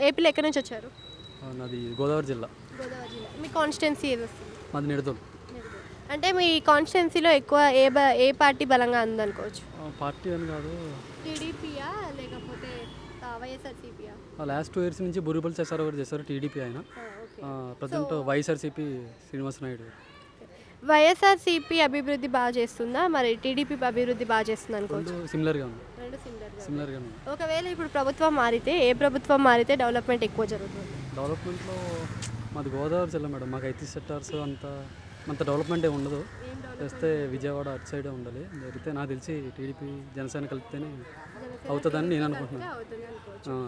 ఏపీలో ఎక్కడి నుంచి వచ్చారు? నాది గోదావరి జిల్లా. గోదావరి జిల్లా. మీ కాన్స్టిట్యున్సీ ఏది వస్తుంది? మాది నిడదోలు. అంటే మీ కాన్స్టిట్యున్సీలో ఎక్కువ ఏ పార్టీ బలంగా ఉందనుకోవచ్చు? పార్టీ అని కాదు, టీడీపీయా లేకపోతే వైఎస్ఆర్సీపీయా? లాస్ట్ 2 years నుంచి బురిబల్ చేశారు, ఒకటి చేశారు టీడీపీ ఆయన. ప్రజెంట్ వైఎస్ఆర్సీపీ శ్రీనివాస నాయుడు. వైఎస్ఆర్సీపీ అభివృద్ధి బాగా చేస్తుందా, మరి టీడీపీ అభివృద్ధి బాగా చేస్తుంది అనుకోవచ్చు? సిమిలర్గా ఉంది. రెండు సిమిలర్గా ఉంది. ఒకవేళ ఇప్పుడు ప్రభుత్వం మారితే ఏ ప్రభుత్వం మారితే డెవలప్మెంట్ ఎక్కువ జరుగుతుంది? డెవలప్మెంట్లో మాది గోదావరి జిల్లా మేడం, మాకు ఐటీ సెక్టార్స్ అంత డెవలప్మెంట్ ఏమి ఉండదు. చేస్తే విజయవాడ అటు సైడే ఉండాలి. జరిగితే నాకు తెలిసి టీడీపీ జనసేన కలిపితేనే అవుతుందని నేను అనుకుంటున్నాను.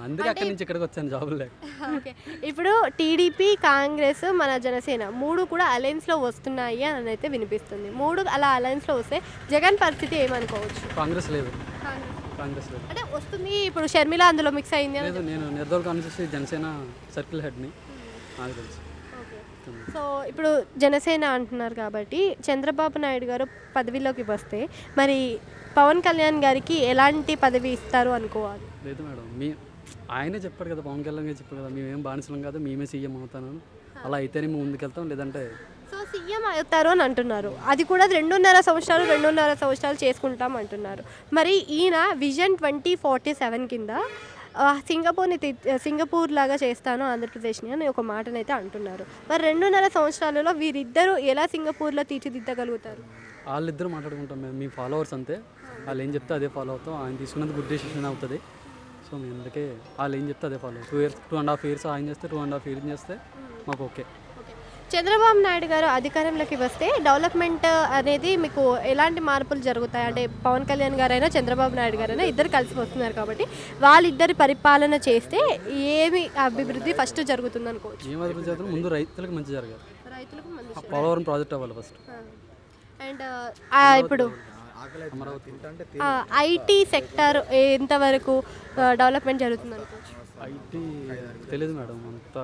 అందుకే అక్కడి నుంచి ఇక్కడికి వచ్చాను జాబులు లేక. ఓకే, ఇప్పుడు టీడీపీ, కాంగ్రెస్, మన జనసేన మూడు కూడా అలయన్స్లో వస్తున్నాయి అని అయితే వినిపిస్తుంది. మూడు అలా అలయన్స్లో వస్తే జగన్ పరిస్థితి ఏమనుకోవచ్చు? కాంగ్రెస్ లేదు. అంటే వస్తుంది, ఇప్పుడు షర్మిల అందులో మిక్స్ అయింది లేదు. నేను నిర్దోల్ కాన్స్టిట్యూన్సీ జనసేన సర్కిల్ హెడ్ని, నాకు తెలుసు. సో ఇప్పుడు జనసేన అంటున్నారు కాబట్టి చంద్రబాబు నాయుడు గారు పదవిలోకి వస్తే మరి పవన్ కళ్యాణ్ గారికి ఎలాంటి పదవి ఇస్తారు అనుకోవాలి? లేదు మేడం, ఆయనే చెప్పాడు కదా, పవన్ కళ్యాణ్ గారు చెప్పారు కదా, మేమేం బానిసలం కాదు, మేమే సీఎం అవుతాను, అలా అయితేనే మేము ముందుకెళ్తాం, లేదంటే. సో సీఎం అవుతారు అని అంటున్నారు, అది కూడా 2.5 సంవత్సరాలు చేసుకుంటాం అంటున్నారు. మరి ఈయన విజన్ 2047 కింద సింగపూర్ లాగా చేస్తాను ఆంధ్రప్రదేశ్ని అని ఒక మాటనైతే అంటున్నారు. మరి 2.5 సంవత్సరాలలో వీరిద్దరూ ఎలా సింగపూర్లో తీర్చిదిద్దగలుగుతారు? వాళ్ళిద్దరూ మాట్లాడుకుంటాం మేము, మీ ఫాలోవర్స్ అంతే, వాళ్ళు ఏం చెప్తే అదే ఫాలో అవుతాం. ఆయన తీసుకున్నది గుడ్ డెసిషన్ అవుతుంది. సో మేము అందుకే వాళ్ళు ఏం చెప్తే అదే ఫాలో అవుతాం. 2.5 years ఆయన చేస్తే 2.5 years చేస్తే మాకు ఓకే. చంద్రబాబు నాయుడు గారు అధికారంలోకి వస్తే డెవలప్మెంట్ అనేది మీకు ఎలాంటి మార్పులు జరుగుతాయి? అంటే పవన్ కళ్యాణ్ గారైనా చంద్రబాబు నాయుడు గారైనా ఇద్దరు కలిసి వస్తున్నారు కాబట్టి వాళ్ళిద్దరి పరిపాలన చేస్తే ఏమి అభివృద్ధి ఫస్ట్ జరుగుతుంది అనుకోవచ్చు? ఏం అభివృద్ధి చేస్తాం? ముందు రైతులకు మంచి జరగాలి, రైతులకు పోలవరం ప్రాజెక్ట్ అవ్వాలి ఫస్ట్. అండ్ ఇప్పుడు ఐటీ సెక్టర్ ఎంతవరకు డెవలప్మెంట్ జరుగుతుంది అనుకోవచ్చు? ఐటీ తెలియదు మేడం అంత.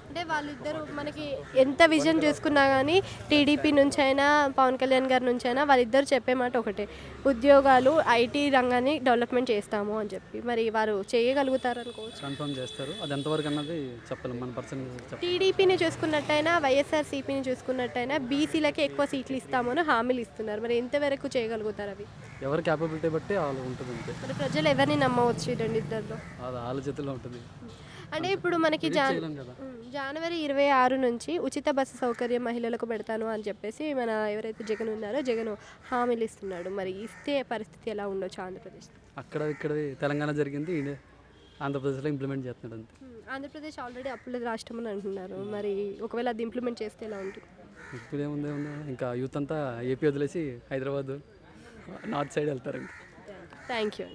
అంటే వాళ్ళిద్దరూ మనకి ఎంత విజన్ చూసుకున్నా కానీ టీడీపీ నుంచి అయినా పవన్ కళ్యాణ్ గారి నుంచి అయినా వాళ్ళిద్దరు చెప్పే మాట ఒకటే, ఉద్యోగాలు ఐటీ రంగాన్ని డెవలప్మెంట్ చేస్తాము అని చెప్పి. మరి వారు చేయగలుగుతారు అనుకోవచ్చు? కన్ఫర్మ్ చేస్తారు, అది ఎంతవరకు అన్నది చెప్పలేము మన పర్సెంటేజ్. టీడీపీని చూసుకున్నట్టయినా వైఎస్ఆర్సీపీని చూసుకున్నట్టయినా బీసీలకి ఎక్కువ సీట్లు ఇస్తామని హామీలు ఇస్తున్నారు. మరి ఎంతవరకు చేయగలుగుతారు అవి? ఎవరి క్యాపబిలిటీ బట్టి వాళ్ళు ఉంటుంది అంతే. మరి ప్రజలు ఎవరిని నమ్మవచ్చు ఈ రెండిద్దరిలో? అది వాళ్ళ చేతిలో ఉంటుంది. అంటే ఇప్పుడు మనకి జనవరి 26 నుంచి ఉచిత బస్సు సౌకర్యం మహిళలకు పెడతాను అని చెప్పేసి మన ఎవరైతే జగన్ ఉన్నారో జగన్ హామీలు ఇస్తున్నాడు. మరి ఇస్తే పరిస్థితి ఎలా ఉండొచ్చు ఆంధ్రప్రదేశ్? అక్కడ ఇక్కడ తెలంగాణ జరిగింది, ఆంధ్రప్రదేశ్లో ఇంప్లిమెంట్ చేస్తున్నాడు అంతే. ఆంధ్రప్రదేశ్ ఆల్రెడీ అప్పుల రాష్ట్రం అని అంటున్నారు. మరి ఒకవేళ అది ఇంప్లిమెంట్ చేస్తే ఎలా ఉంటుంది? ఇప్పుడు ఏముంది, ఇంకా యూత్ అంతా ఏపీ వదిలేసి హైదరాబాద్ నార్త్ సైడ్ వెళ్తారు. ఇంకా థ్యాంక్ యూ.